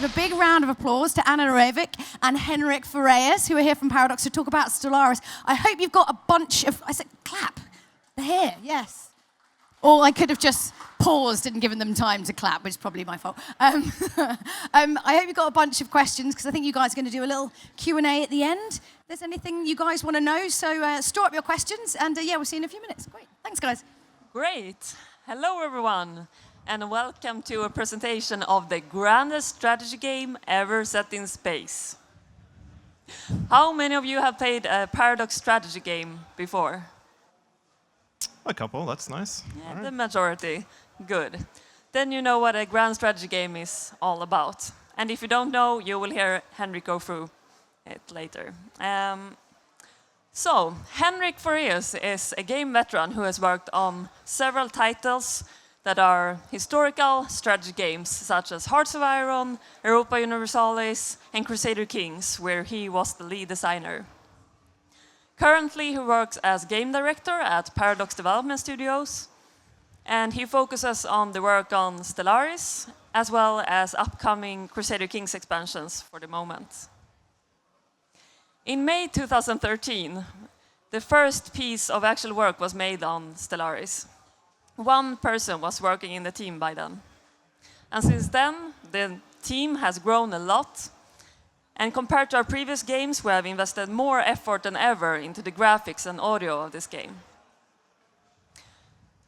give a big round of applause to Anna Ravik and Henrik Freias, who are here from Paradox to talk about Stellaris. I hope you've got a bunch of... I said clap. They're here, yes. Or I could have just paused and given them time to clap, which is probably my fault. I hope you've got a bunch of questions, because I think you guys are going to do a little Q&A at the end. If there's anything you guys want to know, so store up your questions, and yeah, we'll see you in a few minutes. Great. Thanks, guys. Great. Hello, everyone, and welcome to a presentation of the grandest strategy game ever set in space. How many of you have played a Paradox strategy game before? A couple, that's nice. Yeah, the majority. Good. Then you know what a grand strategy game is all about. And if you don't know, you will hear Henrik go through it later. So, Henrik Freias is a game veteran who has worked on several titles that are historical strategy games, such as Hearts of Iron, Europa Universalis, and Crusader Kings, where he was the lead designer. Currently, he works as game director at Paradox Development Studios, and he focuses on the work on Stellaris, as well as upcoming Crusader Kings expansions for the moment. In May 2013, the first piece of actual work was made on Stellaris. One person was working in the team by then. And since then, the team has grown a lot. And compared to our previous games, we have invested more effort than ever into the graphics and audio of this game.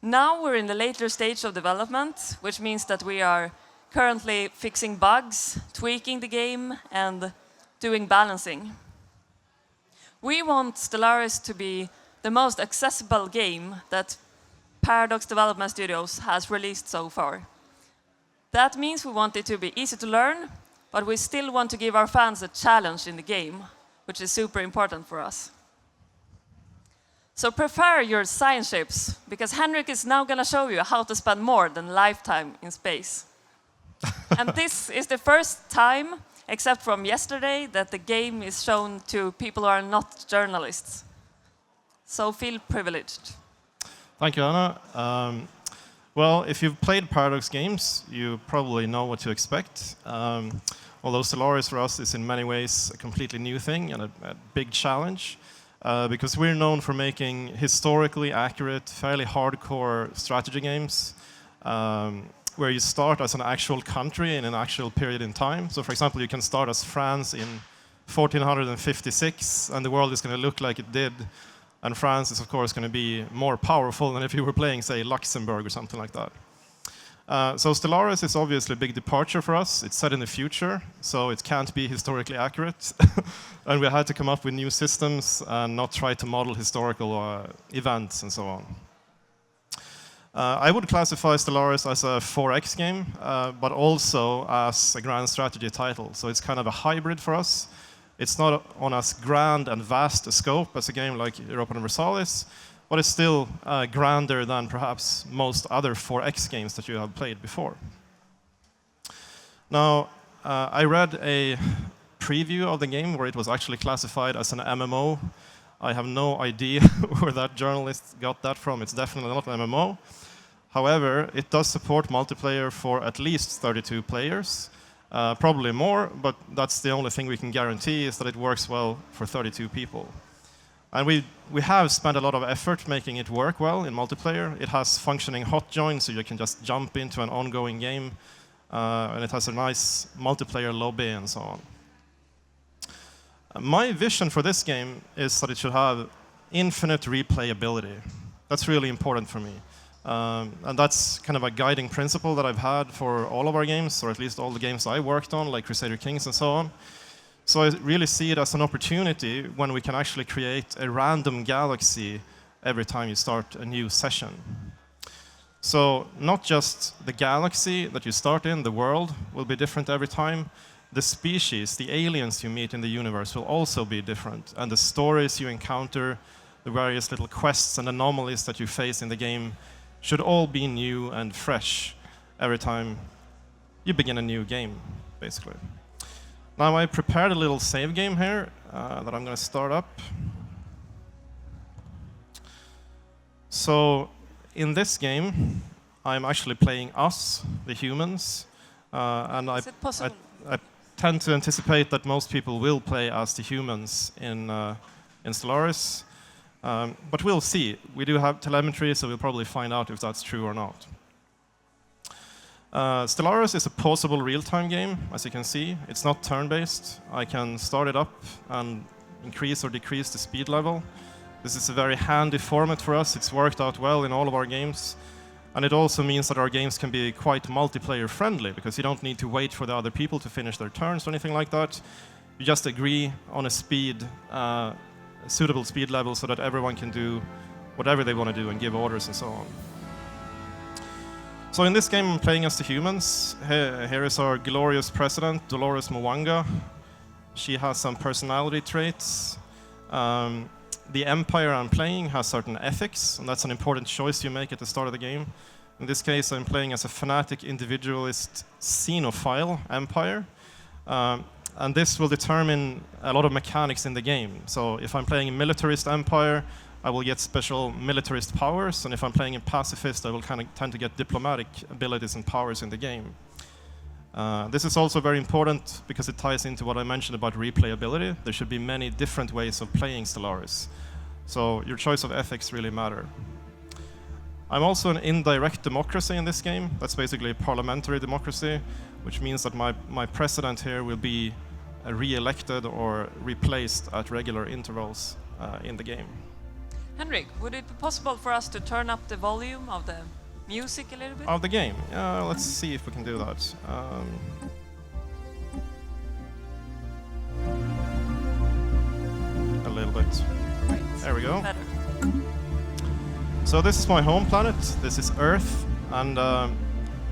Now we're in the later stage of development, which means that we are currently fixing bugs, tweaking the game, and doing balancing. We want Stellaris to be the most accessible game that Paradox Development Studios has released so far. That means we want it to be easy to learn, but we still want to give our fans a challenge in the game, which is super important for us. So prepare your science ships, because Henrik is now going to show you how to spend more than a lifetime in space. And this is the first time, except from yesterday, that the game is shown to people who are not journalists. So feel privileged. Thank you, Anna. Well, if you've played Paradox games, you probably know what to expect. Although Solaris for us is in many ways a completely new thing and a big challenge, because we're known for making historically accurate, fairly hardcore strategy games, where you start as an actual country in an actual period in time. So for example, you can start as France in 1456, and the world is going to look like it did. And France is, of course, going to be more powerful than if you were playing, say, Luxembourg or something like that. So Stellaris is obviously a big departure for us. It's set in the future, so it can't be historically accurate. And we had to come up with new systems and not try to model historical events and so on. I would classify Stellaris as a 4X game, but also as a grand strategy title. So it's kind of a hybrid for us. It's not on as grand and vast a scope as a game like Europa Universalis, but it's still grander than perhaps most other 4X games that you have played before. Now, I read a preview of the game where it was actually classified as an MMO. I have no idea where that journalist got that from. It's definitely not an MMO. However, it does support multiplayer for at least 32 players. Probably more, but that's the only thing we can guarantee, is that it works well for 32 people. And we have spent a lot of effort making it work well in multiplayer. It has functioning hot joins, so you can just jump into an ongoing game. And it has a nice multiplayer lobby and so on. My vision for this game is that it should have infinite replayability. That's really important for me. And that's kind of a guiding principle that I've had for all of our games, or at least all the games I worked on, like Crusader Kings and so on. So I really see it as an opportunity when we can actually create a random galaxy every time you start a new session. So not just the galaxy that you start in, the world, will be different every time. The species, the aliens you meet in the universe will also be different. And the stories you encounter, the various little quests and anomalies that you face in the game should all be new and fresh every time you begin a new game, basically. Now I prepared a little save game here that I'm going to start up. So in this game, I'm actually playing us, the humans. Is it possible? I tend to anticipate that most people will play as the humans in Stellaris. But we'll see. We do have telemetry, so we'll probably find out if that's true or not. Stellaris is a pausable real-time game, as you can see. It's not turn-based. I can start it up and increase or decrease the speed level. This is a very handy format for us. It's worked out well in all of our games. And it also means that our games can be quite multiplayer friendly, because you don't need to wait for the other people to finish their turns or anything like that. You just agree on a speed, a suitable speed level, so that everyone can do whatever they want to do and give orders and so on. So in this game, I'm playing as the humans. Here is our glorious president, Dolores Mwanga. She has some personality traits. The empire I'm playing has certain ethics, and that's an important choice you make at the start of the game. In this case, I'm playing as a fanatic individualist xenophile empire. And this will determine a lot of mechanics in the game. So if I'm playing a militarist empire, I will get special militarist powers, and if I'm playing a pacifist, I will kind of tend to get diplomatic abilities and powers in the game. This is also very important because it ties into what I mentioned about replayability. There should be many different ways of playing Stellaris. So your choice of ethics really matter. I'm also an indirect democracy in this game. That's basically a parliamentary democracy, which means that my president here will be re-elected or replaced at regular intervals in the game. Henrik, would it be possible for us to turn up the volume of the music a little bit? Of the game? Yeah, let's see if we can do that. A little bit. Great. There we go. Better. So this is my home planet. This is Earth, and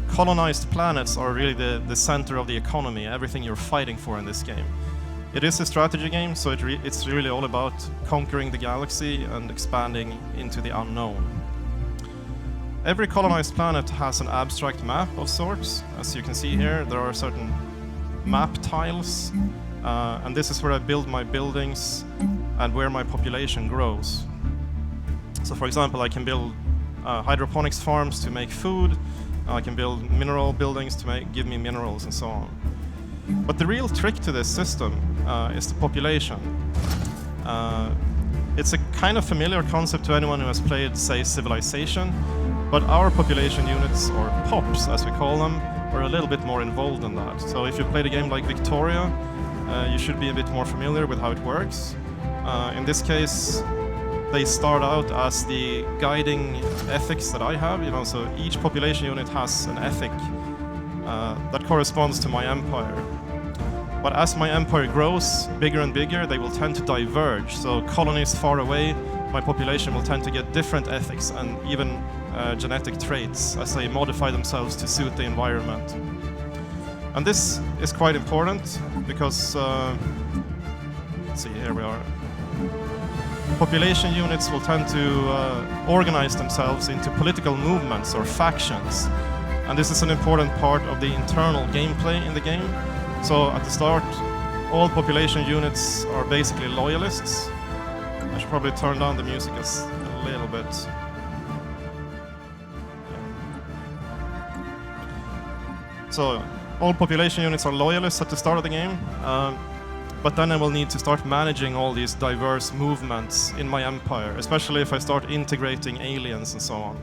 colonized planets are really the center of the economy, everything you're fighting for in this game. It is a strategy game, so it's really all about conquering the galaxy and expanding into the unknown. Every colonized planet has an abstract map of sorts. As you can see here, there are certain map tiles, and this is where I build my buildings and where my population grows. So for example, I can build hydroponics farms to make food. I can build mineral buildings to give me minerals and so on. But the real trick to this system is the population. It's a kind of familiar concept to anyone who has played, say, Civilization, but our population units, or POPs as we call them, are a little bit more involved in that. So if you played a game like Victoria, you should be a bit more familiar with how it works. In this case, they start out as the guiding ethics that I have, so each population unit has an ethic that corresponds to my empire. But as my empire grows bigger and bigger, they will tend to diverge. So colonies far away, my population will tend to get different ethics and even genetic traits as they modify themselves to suit the environment. And this is quite important because, let's see, here we are. Population units will tend to organize themselves into political movements or factions. And this is an important part of the internal gameplay in the game. So at the start, all population units are basically loyalists. I should probably turn down the music a little bit. So all population units are loyalists at the start of the game. But then I will need to start managing all these diverse movements in my empire, especially if I start integrating aliens and so on.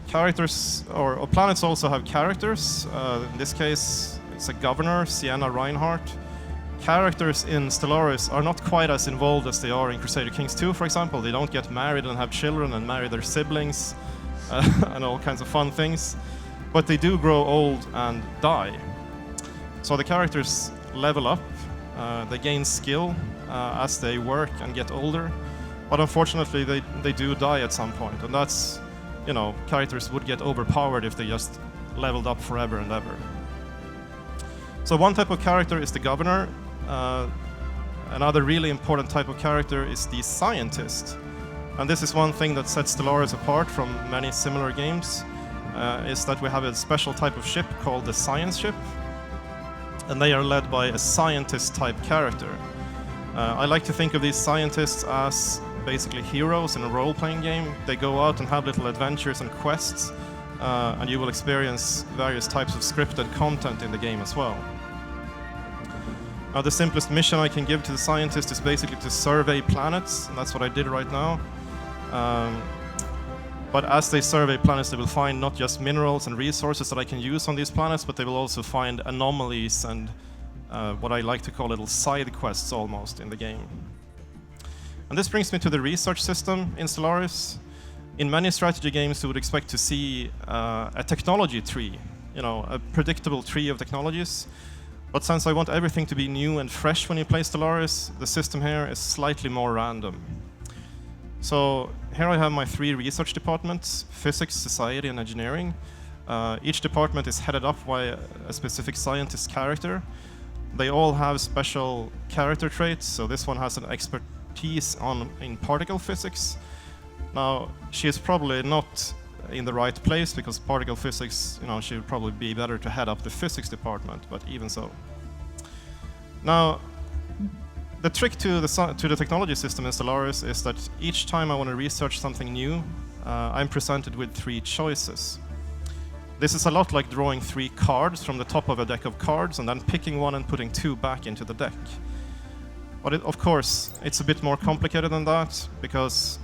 Characters, or planets also have characters. In this case, it's a governor, Sienna Reinhardt. Characters in Stellaris are not quite as involved as they are in Crusader Kings 2, for example. They don't get married and have children and marry their siblings and all kinds of fun things. But they do grow old and die. So the characters level up, they gain skill as they work and get older. But unfortunately, they do die at some point, and that's, characters would get overpowered if they just leveled up forever and ever. So one type of character is the governor. Another really important type of character is the scientist. And this is one thing that sets Stellaris apart from many similar games, is that we have a special type of ship called the science ship. And they are led by a scientist-type character. I like to think of these scientists as basically heroes in a role-playing game. They go out and have little adventures and quests, and you will experience various types of scripted content in the game as well. Now, the simplest mission I can give to the scientist is basically to survey planets, and that's what I did right now. But as they survey planets, they will find not just minerals and resources that I can use on these planets, but they will also find anomalies and what I like to call little side quests almost in the game. And this brings me to the research system in Stellaris. In many strategy games, you would expect to see a technology tree, a predictable tree of technologies. But since I want everything to be new and fresh when you play Stellaris, the system here is slightly more random. So here I have my 3 research departments: physics, society, and engineering. Each department is headed up by a specific scientist character. They all have special character traits, so this one has an expertise in particle physics. Now, she is probably not in the right place, because particle physics, she would probably be better to head up the physics department, but even so. Now, the trick to the technology system in Solaris is that each time I want to research something new, I'm presented with 3 choices. This is a lot like drawing 3 cards from the top of a deck of cards and then picking one and putting 2 back into the deck. But of course, it's a bit more complicated than that, because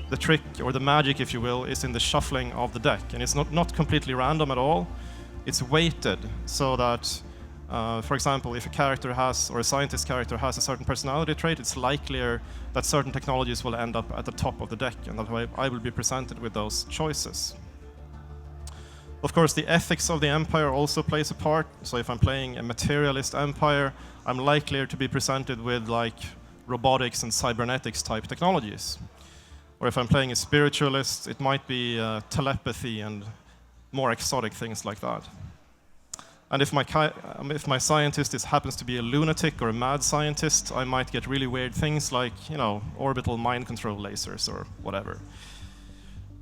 the trick, or the magic, if you will, is in the shuffling of the deck. And it's not completely random at all. It's weighted so that, for example, if a character has, or a scientist character has a certain personality trait, it's likelier that certain technologies will end up at the top of the deck, and that way I will be presented with those choices. Of course, the ethics of the empire also plays a part. So if I'm playing a materialist empire, I'm likelier to be presented with like robotics and cybernetics type technologies. Or if I'm playing a spiritualist, it might be telepathy and more exotic things like that. And if my scientist happens to be a lunatic or a mad scientist, I might get really weird things like, orbital mind control lasers or whatever.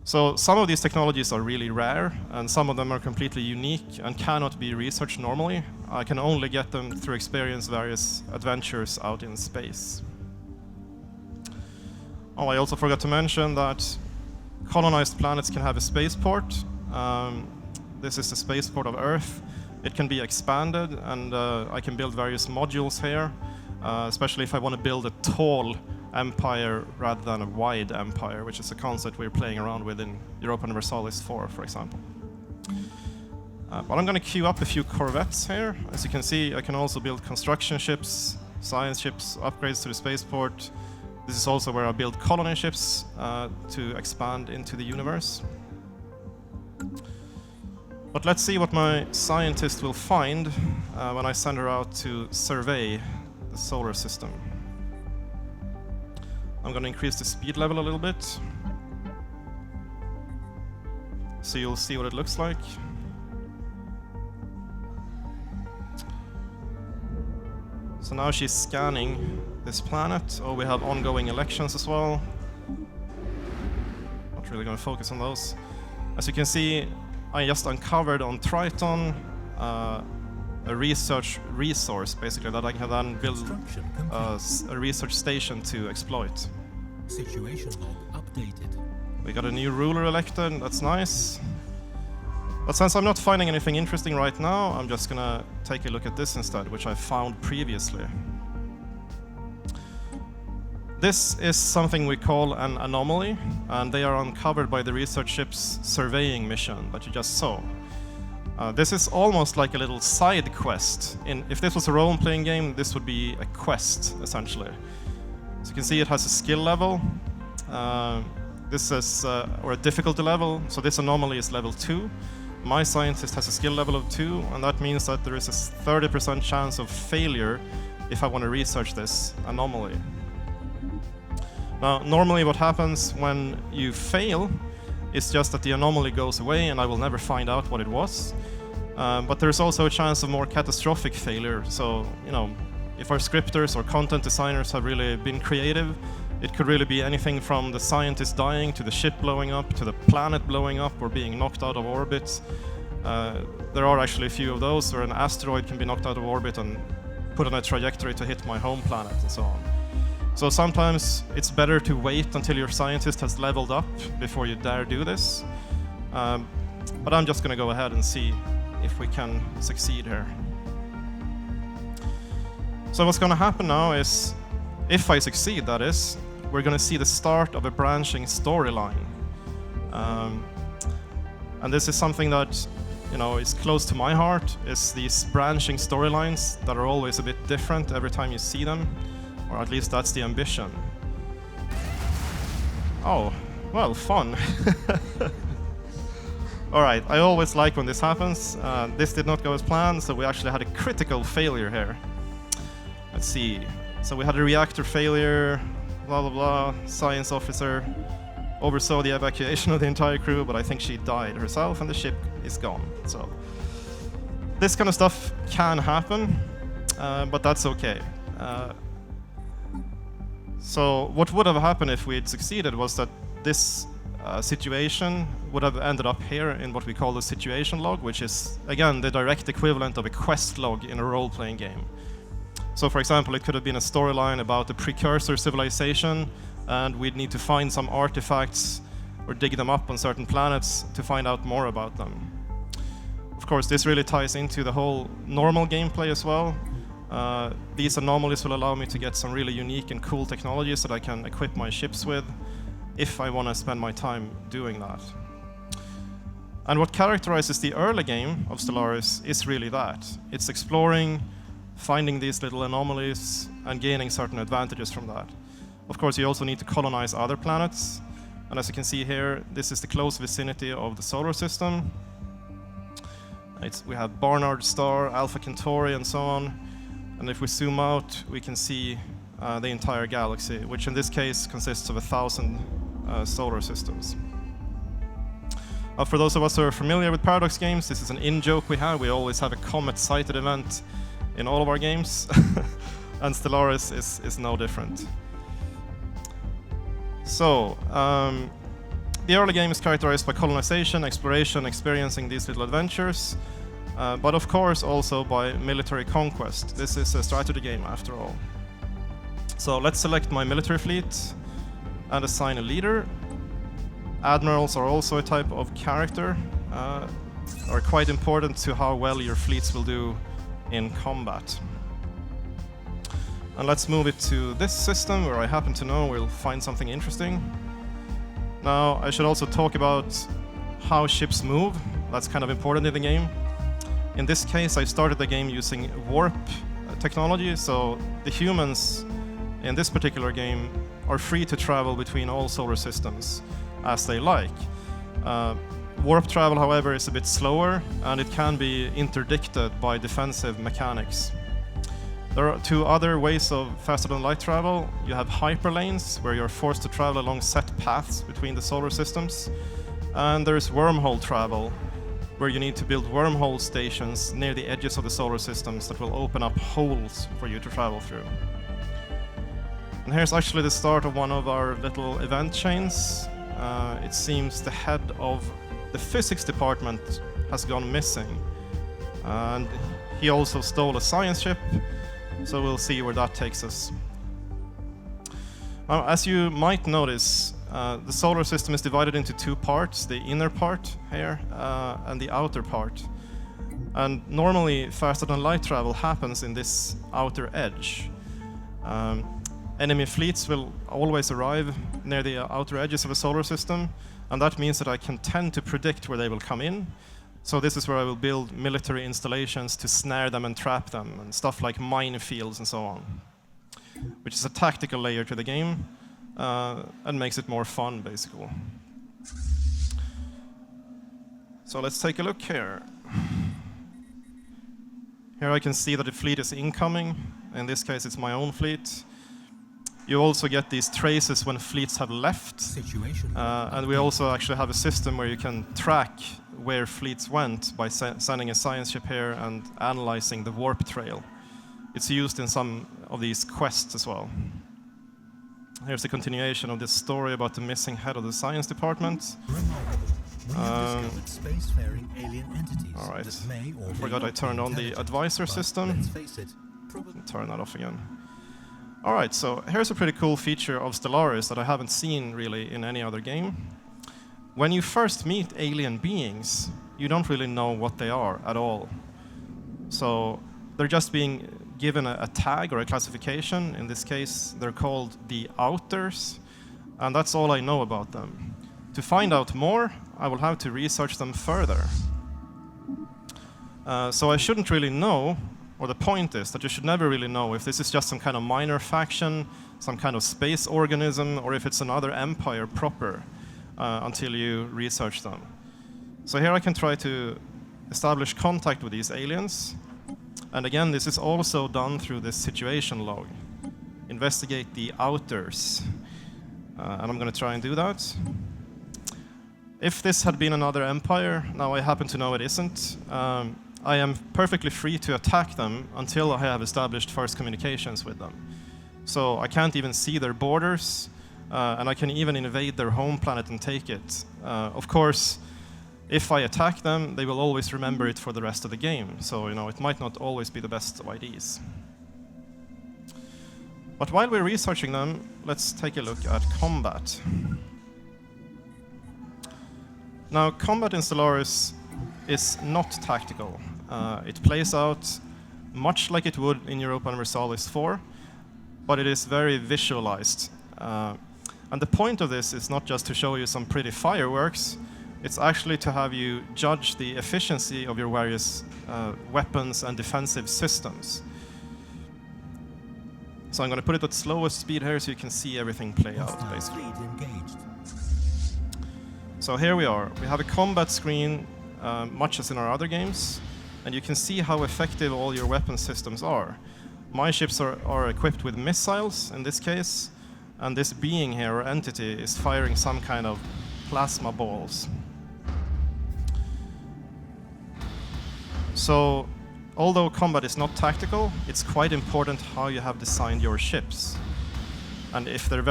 So some of these technologies are really rare, and some of them are completely unique and cannot be researched normally. I can only get them through experience various adventures out in space. Oh, I also forgot to mention that colonized planets can have a spaceport. This is the spaceport of Earth. It can be expanded, and I can build various modules here, especially if I want to build a tall empire rather than a wide empire, which is a concept we're playing around with in Europa Universalis 4, for example. But I'm going to queue up a few corvettes here. As you can see, I can also build construction ships, science ships, upgrades to the spaceport. This is also where I build colony ships to expand into the universe. But let's see what my scientist will find when I send her out to survey the solar system. I'm going to increase the speed level a little bit, so you'll see what it looks like. So now she's scanning this planet. Oh, we have ongoing elections as well. Not really going to focus on those. As you can see, I just uncovered on Triton a research resource, basically, that I can then build a research station to exploit. Situation log updated. We got a new ruler elected, that's nice. But since I'm not finding anything interesting right now, I'm just gonna take a look at this instead, which I found previously. This is something we call an anomaly, and they are uncovered by the research ship's surveying mission that you just saw. This is almost like a little side quest. If this was a role-playing game, this would be a quest, essentially. So you can see it has a skill level. This is, or a difficulty level. So this anomaly is level 2. My scientist has a skill level of 2, and that means that there is a 30% chance of failure if I want to research this anomaly. Now, normally what happens when you fail is just that the anomaly goes away and I will never find out what it was. But there's also a chance of more catastrophic failure. So, if our scripters or content designers have really been creative, it could really be anything from the scientist dying to the ship blowing up to the planet blowing up or being knocked out of orbit. There are actually a few of those where an asteroid can be knocked out of orbit and put on a trajectory to hit my home planet and so on. So sometimes it's better to wait until your scientist has leveled up before you dare do this. But I'm just going to go ahead and see if we can succeed here. So what's going to happen now is, if I succeed, that is, we're going to see the start of a branching storyline. And this is something that, you know, is close to my heart, is these branching storylines that are always a bit different every time you see them, or at least that's the ambition. Oh, well, fun. All right, I always like when this happens. This did not go as planned, so we actually had a critical failure here. Let's see. So we had a reactor failure, blah, blah, blah. Science officer oversaw the evacuation of the entire crew, but I think she died herself and the ship is gone. So this kind of stuff can happen, but that's okay. So what would have happened if we had succeeded was that this situation would have ended up here in what we call the situation log, which is, again, the direct equivalent of a quest log in a role-playing game. So, for example, it could have been a storyline about the precursor civilization, and we'd need to find some artifacts or dig them up on certain planets to find out more about them. Of course, this really ties into the whole normal gameplay as well. These anomalies will allow me to get some really unique and cool technologies that I can equip my ships with, if I want to spend my time doing that. And what characterizes the early game of Stellaris is really that. It's exploring, finding these little anomalies, and gaining certain advantages from that. Of course, you also need to colonize other planets. And as you can see here, this is the close vicinity of the solar system. We have Barnard Star, Alpha Centauri, and so on. And if we zoom out, we can see the entire galaxy, which in this case consists of 1,000 solar systems. For those of us who are familiar with Paradox games, this is an in-joke we have. We always have a comet-sighted event in all of our games, and Stellaris is no different. So, the early game is characterized by colonization, exploration, experiencing these little adventures, but of course also by military conquest. This is a strategy game after all. So let's select my military fleet and assign a leader. Admirals are also a type of character, are quite important to how well your fleets will do in combat. And let's move it to this system where I happen to know we'll find something interesting. Now, I should also talk about how ships move. That's kind of important in the game. In this case, I started the game using warp technology, so the humans in this particular game are free to travel between all solar systems as they like. Warp travel, however, is a bit slower, and it can be interdicted by defensive mechanics. There are two other ways of faster-than-light travel. You have hyperlanes, where you're forced to travel along set paths between the solar systems. And there's wormhole travel, where you need to build wormhole stations near the edges of the solar systems that will open up holes for you to travel through. And here's actually the start of one of our little event chains. It seems the head of the physics department has gone missing. And he also stole a science ship, so we'll see where that takes us. As you might notice, the solar system is divided into two parts, the inner part here and the outer part. And normally, faster-than-light travel happens in this outer edge. Enemy fleets will always arrive near the outer edges of a solar system, and that means that I can tend to predict where they will come in. So this is where I will build military installations to snare them and trap them, and stuff like minefields and so on, which is a tactical layer to the game and makes it more fun, basically. So let's take a look here. Here I can see that the fleet is incoming. In this case, it's my own fleet. You also get these traces when fleets have left. And we also actually have a system where you can track where fleets went by sending a science ship here and analyzing the warp trail. It's used in some of these quests as well. Here's a continuation of this story about the missing head of the science department. All right, I forgot I turned on the advisor system. Turn that off again. All right, so here's a pretty cool feature of Stellaris that I haven't seen really in any other game. when you first meet alien beings, you don't really know what they are at all. So they're just being given a tag or a classification. In this case, they're called the Outers, and that's all I know about them. To find out more, I will have to research them further. So I shouldn't really know, or the point is that you should never really know if this is just some kind of minor faction, some kind of space organism, or if it's another empire proper, until you research them. So here I can try to establish contact with these aliens. And again, this is also done through this situation log. Investigate the Outers. And I'm going to try and do that. If this had been another empire, now I happen to know it isn't, I am perfectly free to attack them until I have established first communications with them. So I can't even see their borders, and I can even invade their home planet and take it. Of course, if I attack them, they will always remember it for the rest of the game. So, it might not always be the best of ideas. But while we're researching them, let's take a look at combat. Now, combat in Stellaris is not tactical. It plays out much like it would in Europa Universalis 4, but it is very visualized. And the point of this is not just to show you some pretty fireworks, it's actually to have you judge the efficiency of your various weapons and defensive systems. So I'm going to put it at slowest speed here so you can see everything play out, basically. So here we are. We have a combat screen, much as in our other games, and you can see how effective all your weapon systems are. My ships are equipped with missiles, in this case, and this being here, or entity, is firing some kind of plasma balls. So, although combat is not tactical, it's quite important how you have designed your ships. And if they're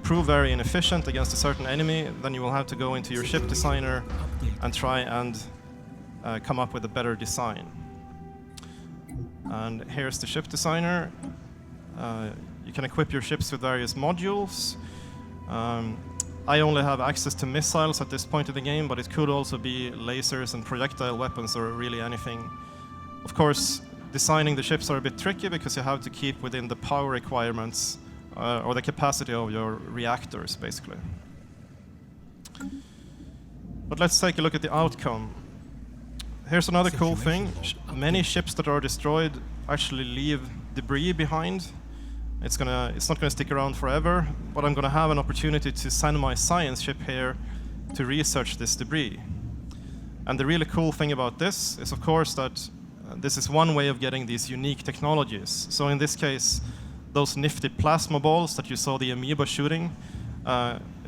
prove very inefficient against a certain enemy, then you will have to go into your ship designer and try and come up with a better design. And here's the ship designer. You can equip your ships with various modules. I only have access to missiles at this point in the game, but it could also be lasers and projectile weapons or really anything. Of course, designing the ships are a bit tricky because you have to keep within the power requirements or the capacity of your reactors, basically. But let's take a look at the outcome. Here's another cool thing. Many ships that are destroyed actually leave debris behind. It's not gonna stick around forever, but I'm gonna have an opportunity to send my science ship here to research this debris. And the really cool thing about this is, of course, that this is one way of getting these unique technologies. So in this case, those nifty plasma balls that you saw the amoeba shooting,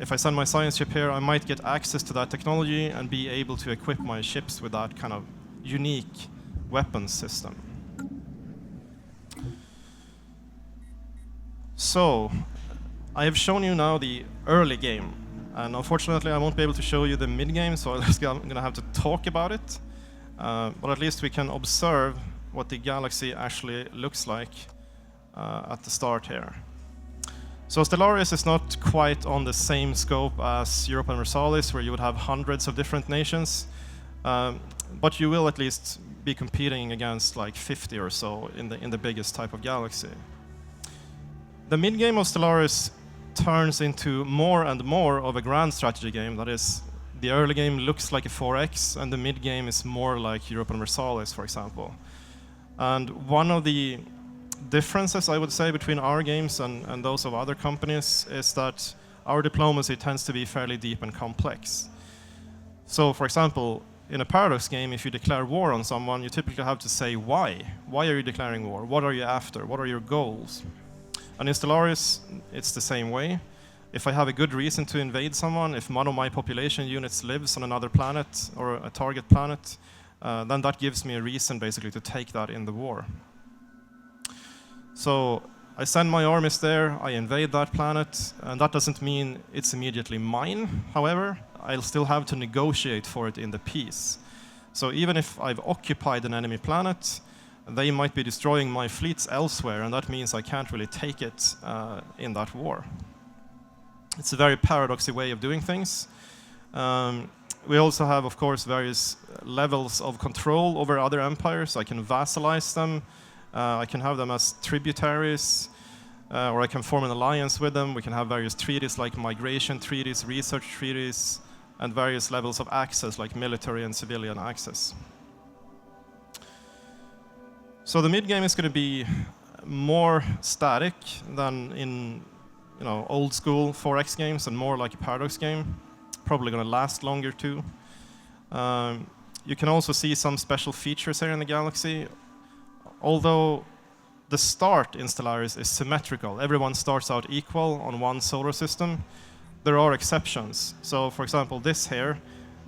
if I send my science ship here, I might get access to that technology and be able to equip my ships with that kind of unique weapon system. So, I have shown you now the early game, and unfortunately I won't be able to show you the mid-game, so I'm going to have to talk about it. But at least we can observe what the galaxy actually looks like at the start here. So Stellaris is not quite on the same scope as Europa Universalis, where you would have hundreds of different nations, but you will at least be competing against like 50 or so in the biggest type of galaxy. The mid-game of Stellaris turns into more and more of a grand strategy game. That is, the early game looks like a 4X, and the mid-game is more like Europa Universalis, for example. And one of the differences, I would say, between our games and those of other companies is that our diplomacy tends to be fairly deep and complex. So, for example, in a Paradox game, if you declare war on someone, you typically have to say why. Why are you declaring war? What are you after? What are your goals? And in Stellaris, it's the same way. If I have a good reason to invade someone, if one of my population units lives on another planet or a target planet, then that gives me a reason basically to take that in the war. So I send my armies there, I invade that planet, and that doesn't mean it's immediately mine. However, I'll still have to negotiate for it in the peace. So even if I've occupied an enemy planet, they might be destroying my fleets elsewhere, and that means I can't really take it in that war. It's a very paradoxy way of doing things, We also have, of course, various levels of control over other empires. I can vassalize them. I can have them as tributaries, or I can form an alliance with them. We can have various treaties like migration treaties, research treaties, and various levels of access like military and civilian access. So the mid-game is going to be more static than in old school 4X games and more like a Paradox game. Probably going to last longer too. You can also see some special features here in the galaxy. Although the start in Stellaris is symmetrical, everyone starts out equal on one solar system, there are exceptions. So for example, this here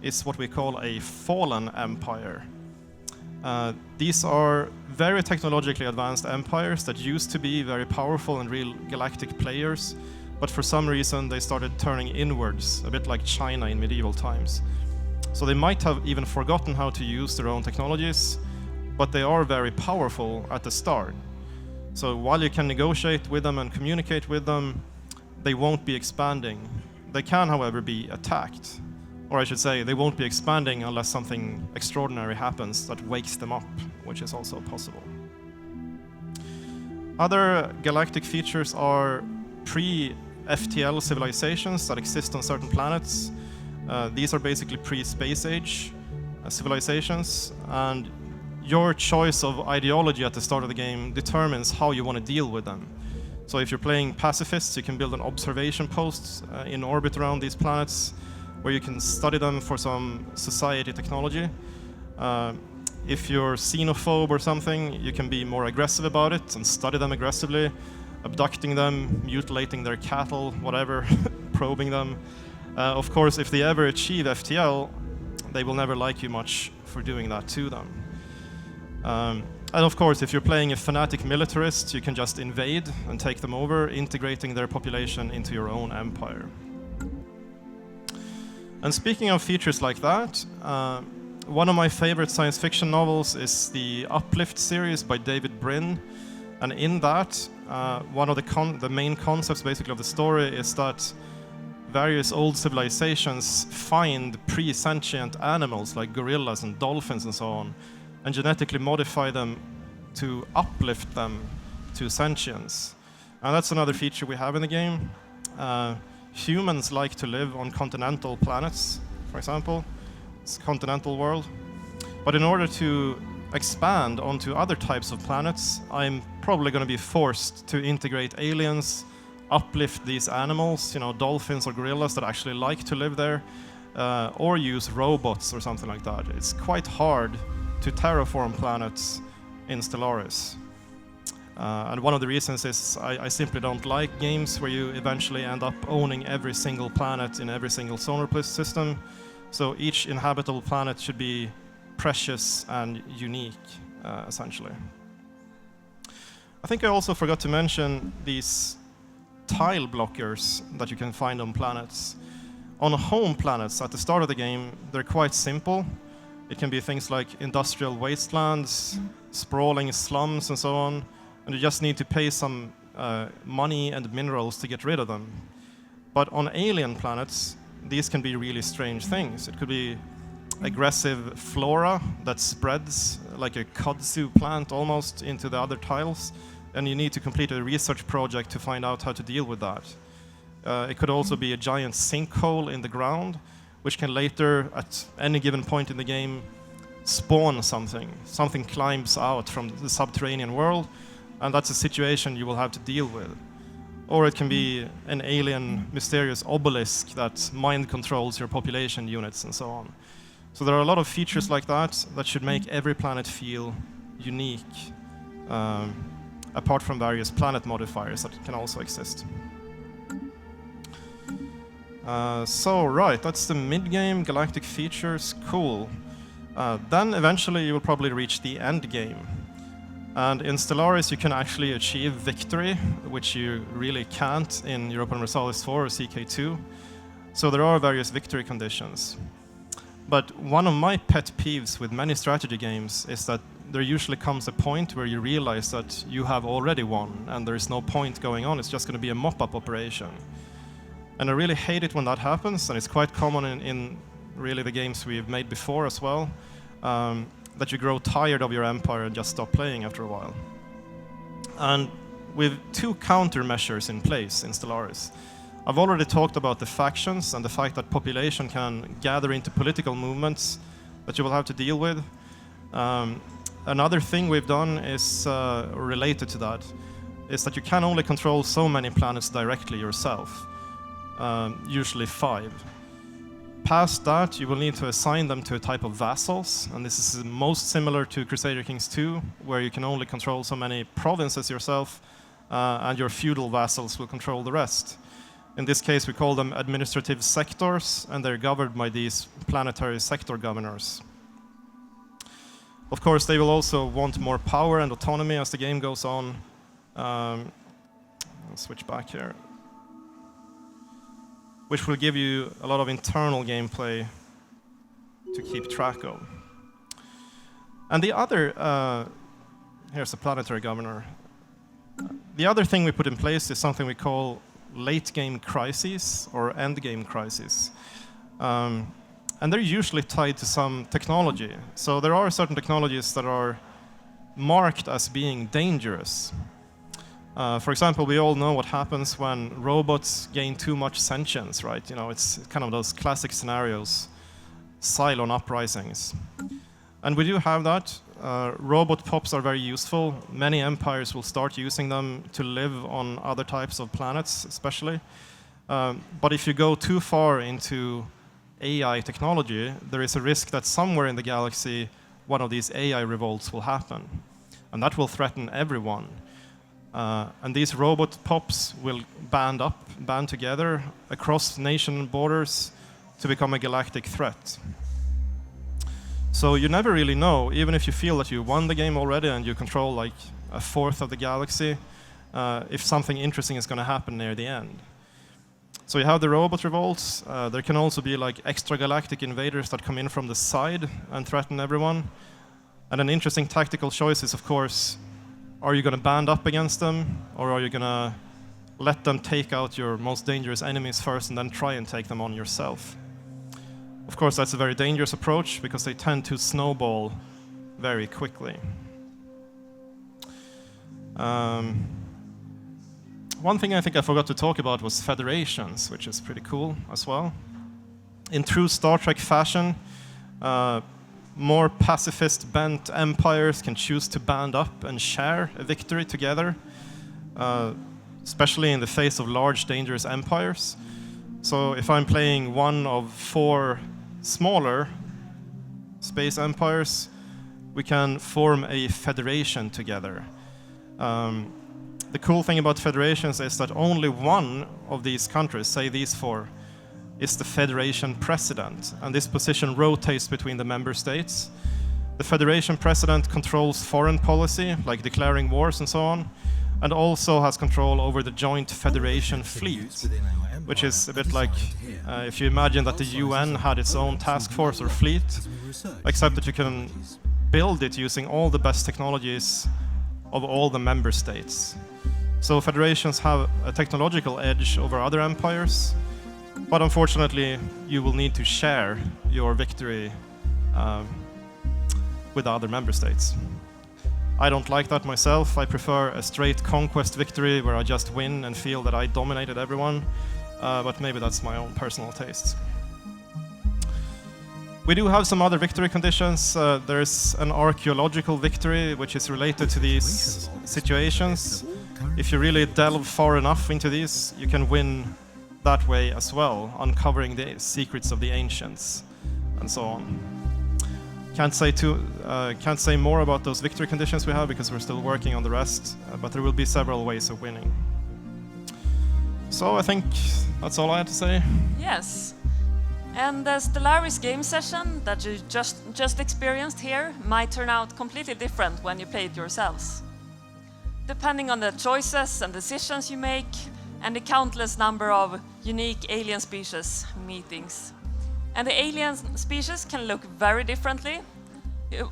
is what we call a fallen empire. These are very technologically advanced empires that used to be very powerful and real galactic players, but for some reason they started turning inwards, a bit like China in medieval times. So they might have even forgotten how to use their own technologies, but they are very powerful at the start. So while you can negotiate with them and communicate with them, they won't be expanding. They can, however, be attacked. Or I should say, they won't be expanding unless something extraordinary happens that wakes them up, which is also possible. Other galactic features are pre-Ftl civilizations that exist on certain planets. These are basically pre-space age civilizations, and your choice of ideology at the start of the game determines how you want to deal with them. So if you're playing pacifists, you can build an observation post in orbit around these planets where you can study them for some society technology. If you're xenophobe or something, you can be more aggressive about it and study them aggressively, abducting them, mutilating their cattle, whatever, probing them. Of course, if they ever achieve FTL, they will never like you much for doing that to them. And of course, if you're playing a fanatic militarist, you can just invade and take them over, integrating their population into your own empire. And speaking of features like that, one of my favorite science fiction novels is the Uplift series by David Brin. And in that, one of the main concepts basically of the story is that various old civilizations find pre-sentient animals like gorillas and dolphins and so on, and genetically modify them to uplift them to sentience. And that's another feature we have in the game. Humans like to live on continental planets, for example. It's a continental world. But in order to expand onto other types of planets, I'm probably going to be forced to integrate aliens, uplift these animals, dolphins or gorillas that actually like to live there, or use robots or something like that. It's quite hard to terraform planets in Stellaris. And one of the reasons is I simply don't like games where you eventually end up owning every single planet in every single solar system. So each inhabitable planet should be precious and unique, essentially. I think I also forgot to mention these tile blockers that you can find on planets. On home planets, at the start of the game, they're quite simple. It can be things like industrial wastelands, sprawling slums, and so on. And you just need to pay some money and minerals to get rid of them. But on alien planets, these can be really strange things. It could be aggressive flora that spreads like a kudzu plant almost into the other tiles, and you need to complete a research project to find out how to deal with that. It could also be a giant sinkhole in the ground, which can later, at any given point in the game, spawn something. Something climbs out from the subterranean world, and that's a situation you will have to deal with. Or it can be an alien, mysterious obelisk that mind controls your population units and so on. So there are a lot of features like that that should make every planet feel unique, apart from various planet modifiers that can also exist. Right, that's the mid-game, galactic features, cool. Then eventually you will probably reach the end game. And in Stellaris you can actually achieve victory, which you really can't in Europa Universalis 4 or CK2. So there are various victory conditions. But one of my pet peeves with many strategy games is that there usually comes a point where you realize that you have already won and there is no point going on, it's just going to be a mop-up operation. And I really hate it when that happens, and it's quite common in really the games we've made before as well, that you grow tired of your empire and just stop playing after a while. And with 2 countermeasures in place in Stellaris. I've already talked about the factions and the fact that population can gather into political movements that you will have to deal with. Another thing we've done is related to that, is that you can only control so many planets directly yourself, usually 5. Past that, you will need to assign them to a type of vassals, and this is most similar to Crusader Kings 2, where you can only control so many provinces yourself, and your feudal vassals will control the rest. In this case, we call them administrative sectors, and they're governed by these planetary sector governors. Of course, they will also want more power and autonomy as the game goes on. I'll switch back here. Which will give you a lot of internal gameplay to keep track of. And the other, here's the planetary governor. The other thing we put in place is something we call late game crises or end game crises. And they're usually tied to some technology. So there are certain technologies that are marked as being dangerous. For example, we all know what happens when robots gain too much sentience, right? You know, it's kind of those classic scenarios, Cylon uprisings. And we do have that. Robot pops are very useful. Many empires will start using them to live on other types of planets, especially. But if you go too far into AI technology, there is a risk that somewhere in the galaxy, one of these AI revolts will happen. And that will threaten everyone. And these robot pops will band together across nation borders to become a galactic threat. So you never really know, even if you feel that you won the game already and you control like 1/4 of the galaxy, if something interesting is going to happen near the end. So you have the robot revolts. There can also be like extragalactic invaders that come in from the side and threaten everyone. And an interesting tactical choice is, of course, are you going to band up against them, or are you going to let them take out your most dangerous enemies first and then try and take them on yourself? Of course, that's a very dangerous approach because they tend to snowball very quickly. One thing I think I forgot to talk about was federations, which is pretty cool as well. In true Star Trek fashion, more pacifist-bent empires can choose to band up and share a victory together, especially in the face of large, dangerous empires. So if I'm playing one of 4 smaller space empires, we can form a federation together. The cool thing about federations is that only one of these countries, say these 4, is the Federation President, and this position rotates between the member states. The Federation President controls foreign policy, like declaring wars and so on, and also has control over the joint Federation fleet, which is a bit like if you imagine that the UN had its own task force or fleet, except that you can build it using all the best technologies of all the member states. So federations have a technological edge over other empires, but unfortunately, you will need to share your victory with other member states. I don't like that myself. I prefer a straight conquest victory where I just win and feel that I dominated everyone, but maybe that's my own personal taste. We do have some other victory conditions. There's an archaeological victory, which is related to these situations. If you really delve far enough into these, you can win that way as well, uncovering the secrets of the ancients and so on. Can't say more about those victory conditions we have because we're still working on the rest, but there will be several ways of winning. So I think that's all I had to say. Yes. And the Stellaris game session that you just experienced here might turn out completely different when you play it yourselves. Depending on the choices and decisions you make, and the countless number of unique alien species meetings. And the alien species can look very differently.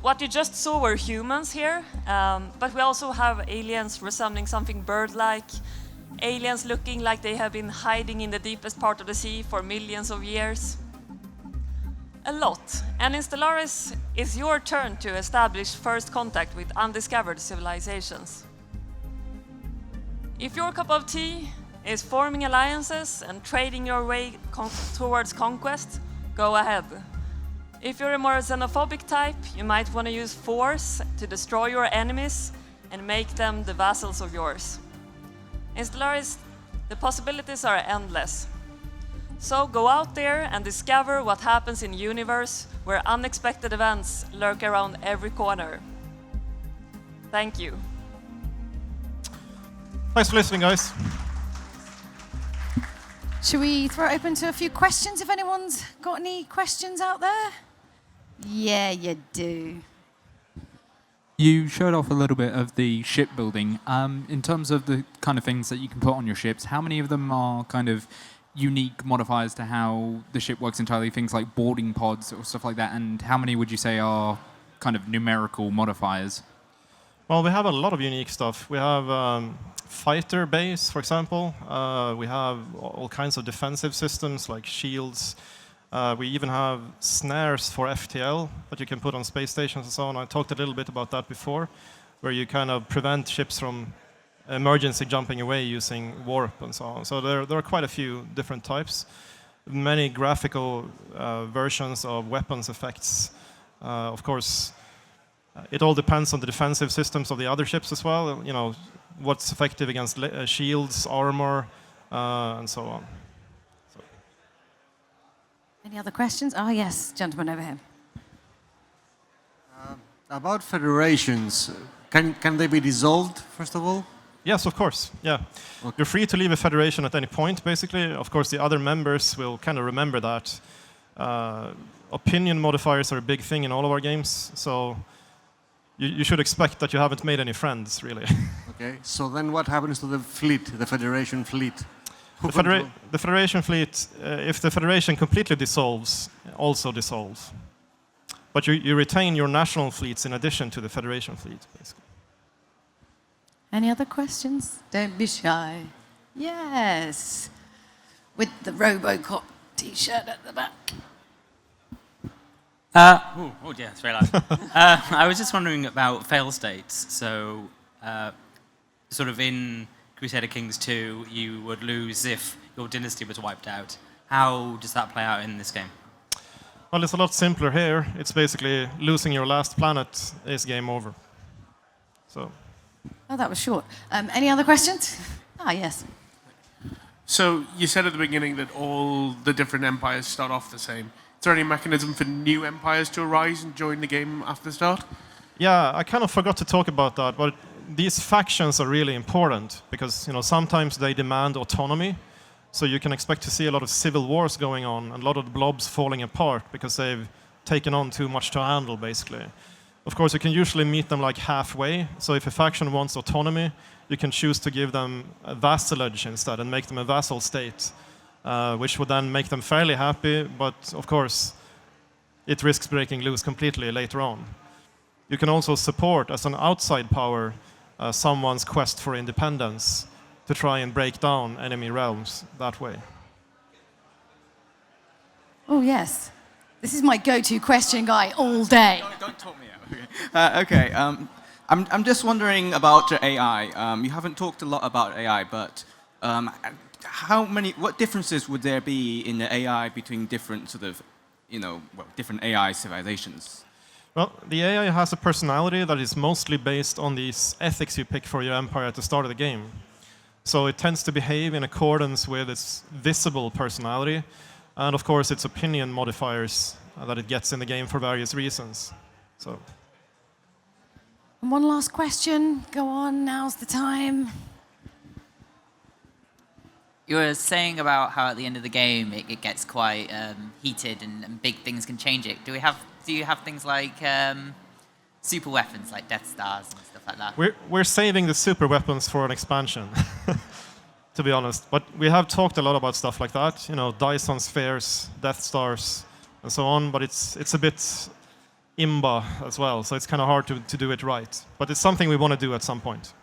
What you just saw were humans here, but we also have aliens resembling something bird-like, aliens looking like they have been hiding in the deepest part of the sea for millions of years. A lot. And in Stellaris, it's your turn to establish first contact with undiscovered civilizations. If your cup of tea is forming alliances and trading your way towards conquest, go ahead. If you're a more xenophobic type, you might want to use force to destroy your enemies and make them the vassals of yours. In Stellaris, the possibilities are endless. So go out there and discover what happens in a universe where unexpected events lurk around every corner. Thank you. Thanks for listening, guys. Should we throw it open to a few questions if anyone's got any questions out there? Yeah, you do. You showed off a little bit of the shipbuilding. In terms of the kind of things that you can put on your ships, how many of them are kind of unique modifiers to how the ship works entirely, things like boarding pods or stuff like that, and how many would you say are kind of numerical modifiers? Well, we have a lot of unique stuff. We have fighter base, for example. We have all kinds of defensive systems like shields. We even have snares for FTL that you can put on space stations and so on. I talked a little bit about that before, where you kind of prevent ships from emergency jumping away using warp and so on. So there are quite a few different types. Many graphical versions of weapons effects. Of course, it all depends on the defensive systems of the other ships as well. You know, what's effective against shields, armor, and so on. Any other questions? Oh, yes, gentleman over here. About federations, can they be dissolved, first of all? Yes, of course, yeah. Okay. You're free to leave a federation at any point, basically. Of course, the other members will kind of remember that. Opinion modifiers are a big thing in all of our games, so you should expect that you haven't made any friends, really. Okay, so then what happens to the fleet, the Federation fleet? The Federation fleet, if the Federation completely dissolves, also dissolves. But you retain your national fleets in addition to the Federation fleet, basically. Any other questions? Don't be shy. Yes. With the RoboCop t-shirt at the back. Oh yeah, it's very loud. I was just wondering about fail states. So, sort of in Crusader Kings 2, you would lose if your dynasty was wiped out. How does that play out in this game? Well, it's a lot simpler here. It's basically losing your last planet is game over. So. Oh, that was short. Any other questions? Ah, yes. So you said at the beginning that all the different empires start off the same. Is there any mechanism for new empires to arise and join the game after the start? Yeah, I kind of forgot to talk about that, but these factions are really important because sometimes they demand autonomy. So you can expect to see a lot of civil wars going on and a lot of the blobs falling apart because they've taken on too much to handle, basically. Of course, you can usually meet them like halfway. So if a faction wants autonomy, you can choose to give them a vassalage instead and make them a vassal state, which would then make them fairly happy, but of course, it risks breaking loose completely later on. You can also support, as an outside power, someone's quest for independence to try and break down enemy realms that way. Oh, yes. This is my go-to question guy all day. Don't talk me out. Okay. I'm just wondering about your AI. You haven't talked a lot about AI, but what differences would there be in the AI between different sort of, different AI civilizations? Well, the AI has a personality that is mostly based on these ethics you pick for your empire at the start of the game. So it tends to behave in accordance with its visible personality, and of course its opinion modifiers that it gets in the game for various reasons. So. And one last question. Go on, now's the time. You were saying about how at the end of the game it gets quite heated and big things can change it. Do you have things like super weapons like Death Stars and stuff like that? We're saving the super weapons for an expansion, to be honest. But we have talked a lot about stuff like that, Dyson spheres, Death Stars, and so on. But it's a bit imba as well, so it's kind of hard to do it right. But it's something we want to do at some point.